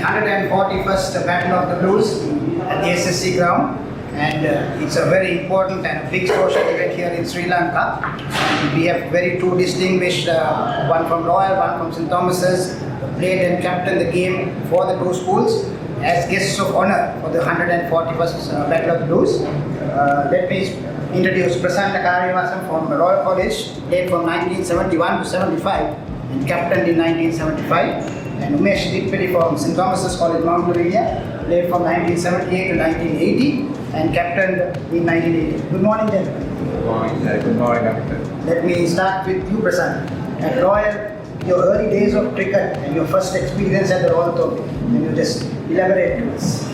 141st Battle of the Blues at the SSC ground, and it's a very important and a big social event here in Sri Lanka. And we have very two distinguished, one from Royal, one from St. Thomas's, played and captained the game for the two schools as guests of honor for the 141st Battle of the Blues. Let me introduce Prasanna Kariyawasam from Royal College, played from 1971 to 75 and captained in 1975. And Umesh Idippily from St. Thomas's College, Mount Lavinia, played from 1978 to 1980 and captained in 1980. Good morning, gentlemen. Good morning. Good morning, Captain. Let me start with you, Prasanna. At Royal, your early days of cricket and your first experience at the Royal Toby. Can you just elaborate to us?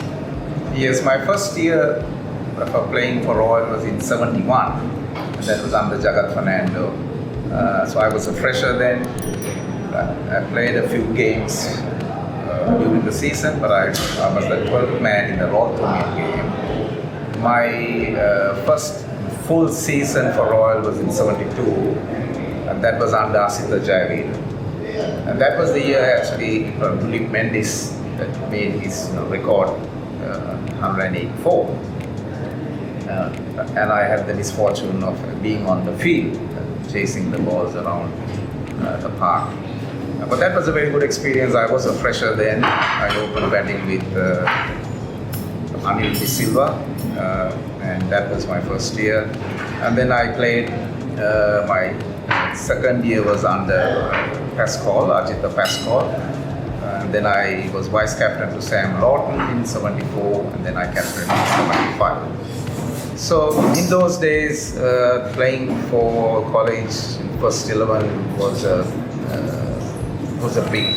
Yes, my first year for playing for Royal was in 71. And that was under Jagat Fernando. So I was a fresher then. I played a few games during the season, but I was the 12th man in the Royal Toby game. My first full season for Royal was in 72, and that was under Asita Jayavir. And that was the year actually Philip Mendes that made his record 184. And I had the misfortune of being on the field, chasing the balls around the park. But that was a very good experience. I was a fresher then. I opened batting with Anil De Silva, and that was my first year. And then I played, my second year was under Pascal, Ajita Pascal. And then I was vice captain to Sam Lawton in 74, and then I captained in 75. So in those days, playing for college in first 11 was a big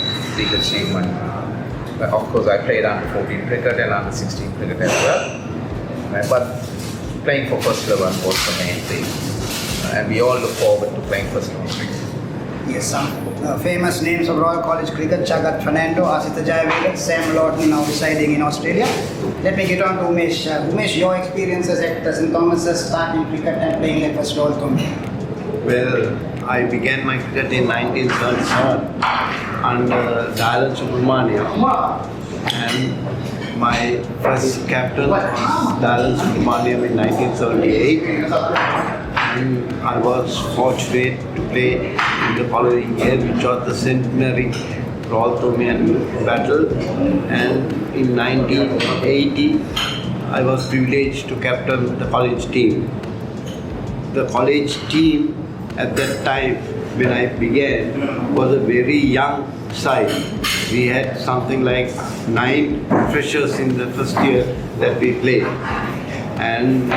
achievement. Of course, I played under 14 cricket and under 16 cricket as well. But playing for first 11 was the main thing. And we all look forward to playing first 11 cricket. Yes, some famous names of Royal College cricket: Jagat Fernando, Asita Jayavir, Sam Lawton, now residing in Australia. Let me get on to Umesh. Umesh, your experiences at St. Thomas's, starting cricket and playing at first Royal College. Well, I began my cricket in 1937 under Dalan Subramaniam, and my first captain was Dalan Subramaniam in 1978. And I was fortunate to play in the following year, which was the centenary Royal Tomian battle. And in 1980, I was privileged to captain the college team. The college team at that time, when I began, was a very young side. We had something like 9 freshers in the first year that we played. And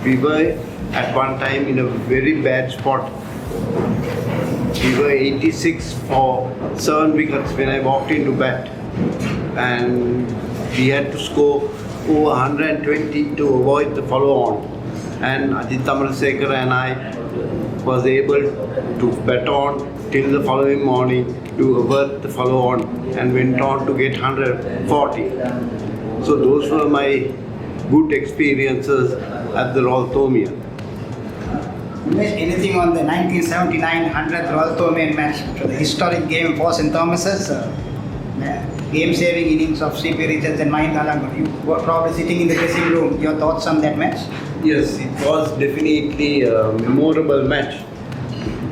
we were at one time in a very bad spot. We were 86 for 7 wickets when I walked into bat. And we had to score over 120 to avoid the follow-on. And Ajit Amarsekar and I was able to bat on till the following morning to avert the follow-on and went on to get 140. So those were my good experiences at the Royal Tomian. Anything on the 1979 100th Royal Tomian match, the historic game for St. Thomas's? Game-saving innings of C.P. Richards and Mahinda Alangur. You were probably sitting in the dressing room. Your thoughts on that match? Yes, it was definitely a memorable match.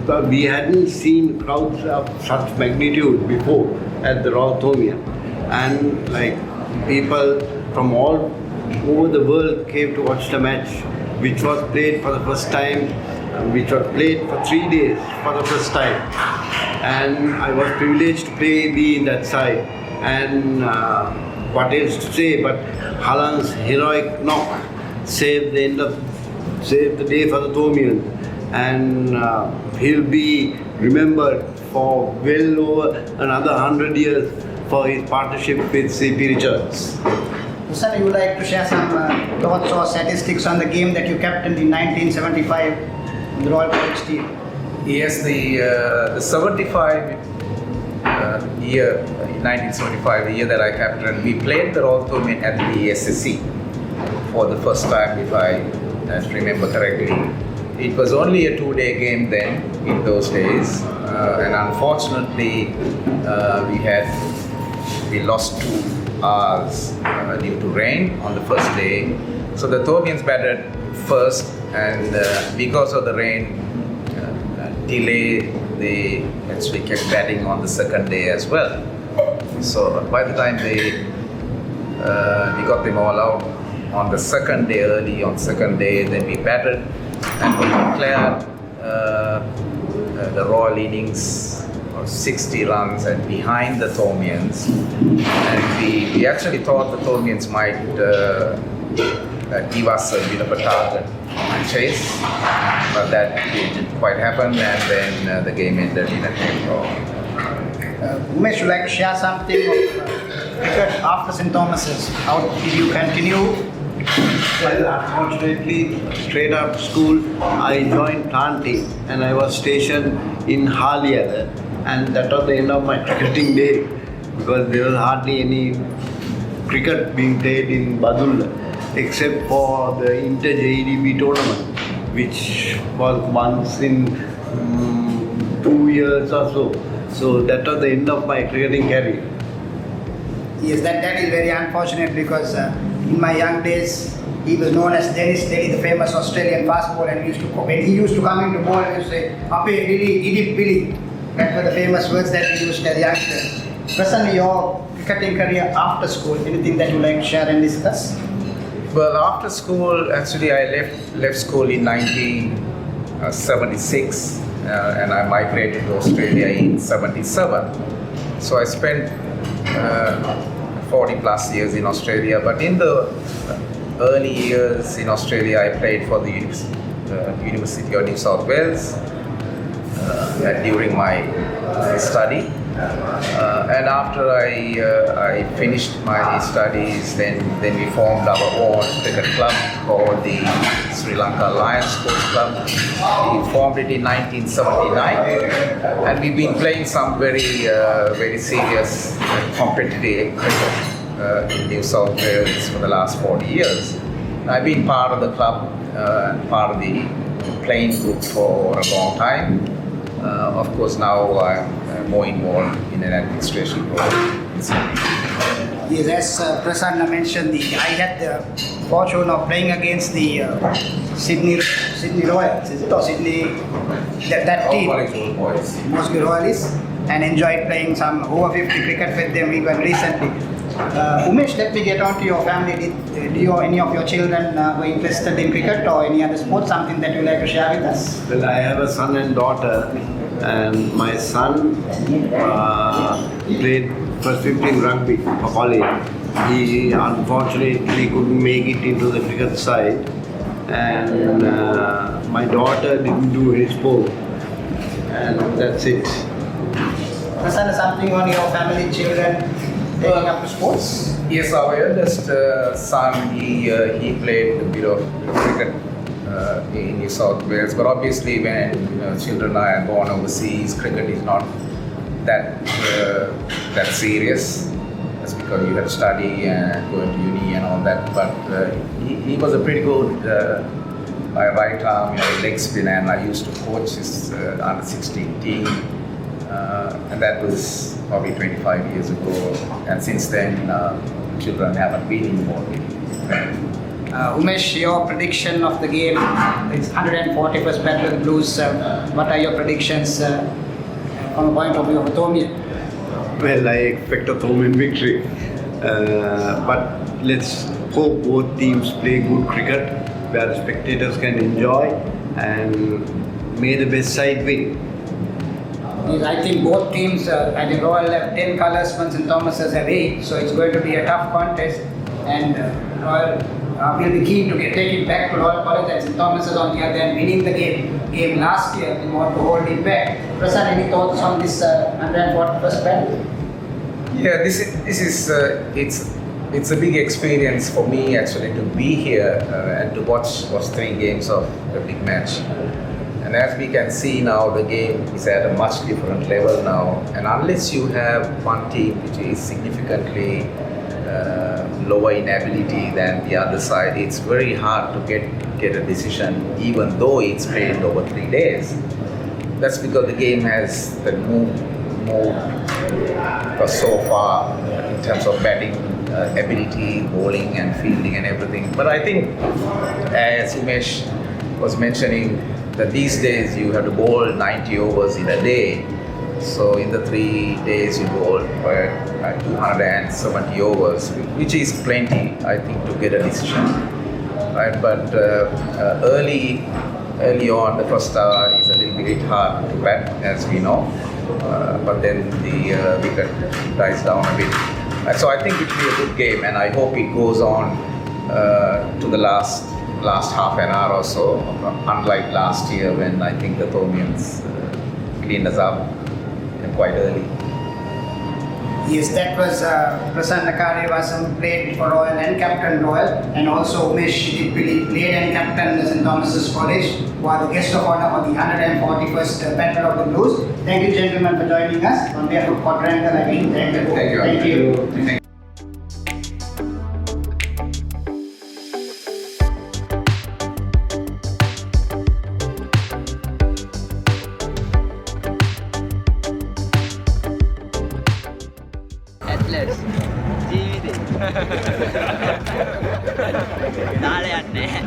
But we hadn't seen crowds of such magnitude before at the Royal Tomian. And like people from all over the world came to watch the match, which was played for the first time, which was played for 3 days for the first time. And I was privileged to be in that side. And what else to say, but Halan's heroic knock saved the day for the Tomian. And he'll be remembered for well over another 100 years for his partnership with C.P. Richards. Sir, you would like to share some thoughts or statistics on the game that you captained in 1975 in the Royal College team? Yes, the 75 year, 1975, the year that I captained, we played the Royal Tomian at the SSC for the first time, if I remember correctly. It was only a 2-day game then, in those days, and unfortunately we we lost 2 hours due to rain on the first day. So the Thormians batted first, and because of the rain delay, they actually kept batting on the second day as well. So by the time we got them all out on the second day, early on second day, then we batted and we declared the Royal innings of 60 runs and behind the Thormians. And we actually thought the Thormians might give us a bit of a target on chase, but that didn't quite happen, and then the game ended in a draw. Umesh, would you like to share something of cricket after St. Thomas's? How did you continue? Well, unfortunately, straight after school, I joined planting and I was stationed in Halia, and that was the end of my cricketing day because there was hardly any cricket being played in Badul except for the inter-JEDB tournament, which was once in 2 years or so. So that was the end of my cricketing career. Yes, that is very unfortunate because in my young days, he was known as Dennis Daly, the famous Australian fast bowler, and when he used to come into bowl, he used to say, "Ape Lily, Idippily." That were the famous words that he used as a youngster. Prasanna, your cricketing career after school, anything that you like to share and discuss? Well, after school, actually, I left school in 1976, and I migrated to Australia in 77. So I spent 40 plus years in Australia, but in the early years in Australia, I played for the University of New South Wales during my study. And after I finished my studies, then we formed our own cricket club called the Sri Lanka Lions Sports Club. We formed it in 1979, and we've been playing some very serious competitive cricket in New South Wales for the last 40 years. I've been part of the club, part of the playing group for a long time. Of course, now I'm more involved in an administration role. Yes, as Prasanna mentioned, I had the fortune of playing against the Sydney Royals, is it? Or Sydney, that team, mostly Royalists, and enjoyed playing some over 50 cricket with them even recently. Umesh, let me get on to your family. Do any of your children were interested in cricket or any other sport? Something that you like to share with us? Well, I have a son and daughter, and my son played first 15 rugby for college. He unfortunately couldn't make it into the cricket side, and my daughter didn't do any sport, and that's it. Prasanna, something on your family, children taking up to sports? Yes, our eldest son, he played a bit of cricket in New South Wales, but obviously when children are born overseas, cricket is not that serious. That's because you have to study and go to uni and all that. But he was a pretty good right arm, leg spin, and I used to coach his under 16 team, and that was probably 25 years ago. And since then, children haven't been involved in it. Umesh, your prediction of the game, it's 141st battle of the Blues. What are your predictions from the point of view of Thormian? Well, I expect a Thormian victory, but let's hope both teams play good cricket where the spectators can enjoy, and may the best side win. Yes, I think both teams, I think Royal have 10 colours, St. Thomas's have 8, so it's going to be a tough contest, and Royal will be keen to take it back to Royal College, and St. Thomas's on the other hand winning the game last year and want to hold it back. Prasanna, any thoughts on this 141st battle? Yeah, it's a big experience for me actually to be here and to watch 3 games of a big match. And as we can see now, the game is at a much different level now. And unless you have one team which is significantly lower in ability than the other side, it's very hard to get a decision, even though it's played over 3 days. That's because the game has moved for so far in terms of batting ability, bowling and fielding and everything. But I think, as Umesh was mentioning, that these days you have to bowl 90 overs in a day. So in the 3 days you bowl 270 overs, which is plenty, I think, to get a decision. Right? But early on, the first hour is a little bit hard to bat, as we know. But then the wicket dies down a bit. So I think it will be a good game, and I hope it goes on to the last half an hour or so, unlike last year when I think the Thomians cleaned us up quite early. Yes, that was Prasanna Kariyawasam played for Royal and captain Royal, and also Umesh Idippily played and captain St. Thomas's College, who are the guest of honor for the 141st Battle of the Blues. Thank you, gentlemen, for joining us. On behalf of Quadrangle, I mean, thank you. Thank you. Thank you. Thank you. ඇත්ලස් ජීවිතේ දාලා යන්නේ නැහැ.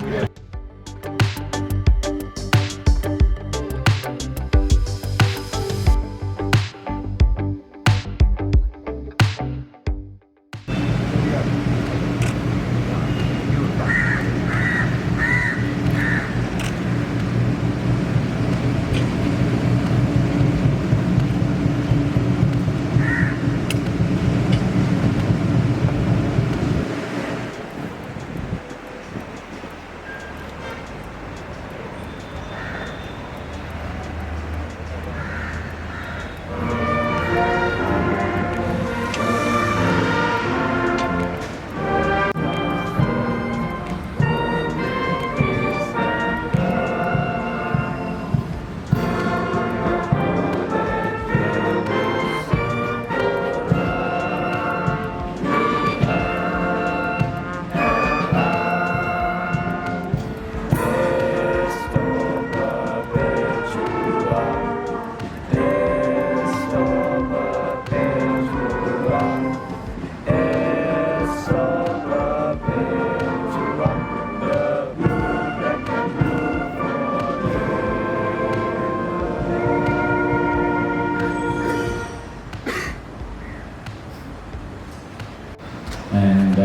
And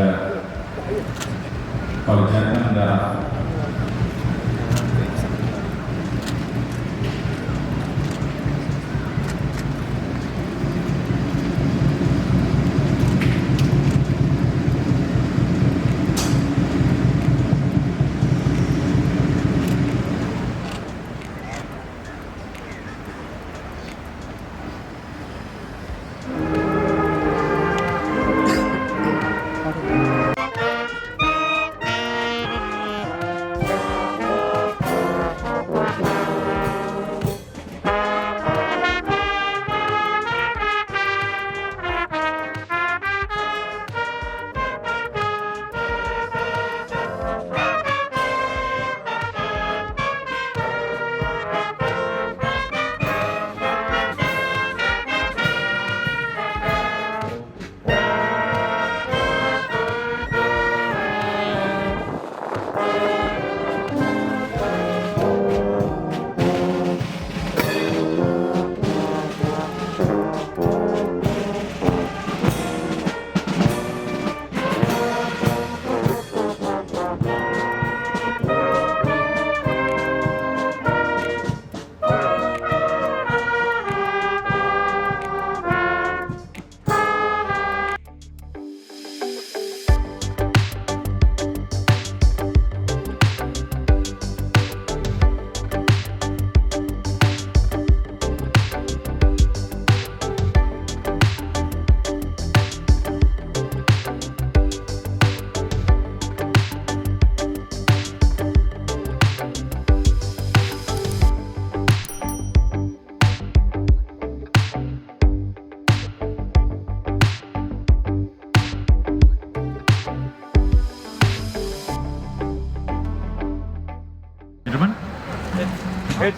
Polytechnic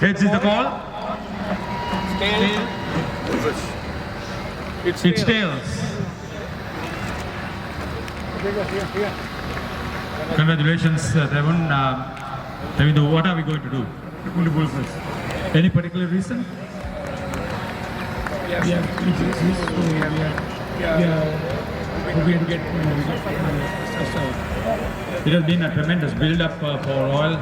Heads is the call. It's tails. Congratulations, Devon. Devin, what are we going to do? Going to bowl first. Any particular reason? We have 3 chases, so we are hoping to get first out. It has been a tremendous build-up for Royal.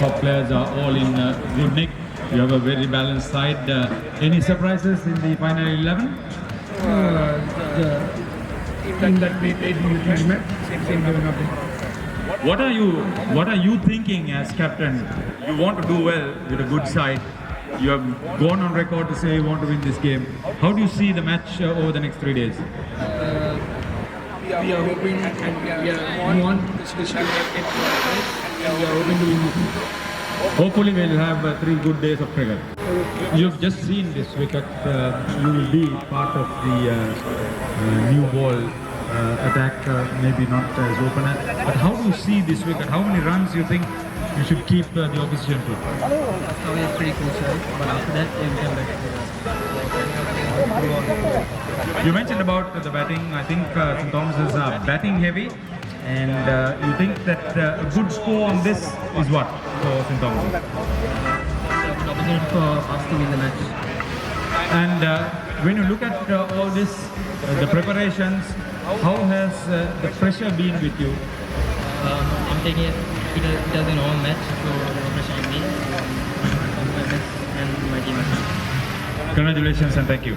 Top players are all in good nick. You have a very balanced side. Any surprises in the final 11? The team that we played in the tournament, same given up. What are you thinking as captain? You want to do well with a good side. You have gone on record to say you want to win this game. How do you see the match over the next 3 days? We are hoping and we want this to and we are hoping to win. Hopefully we'll have 3 good days of cricket. You've just seen this wicket. You will be part of the new ball attack, maybe not as opener. But how do you see this wicket? How many runs you think you should keep the opposition to? Now it's pretty crucial, but after that, we can You mentioned about the batting. I think St. Thomas is batting heavy, and you think that a good score on this is what for St. Thomas? opportunity for us to win the match. And when you look at all this, the preparations, how has the pressure been with you? I'm taking it as a normal match, so no pressure on me. My best and my team. Congratulations and thank you.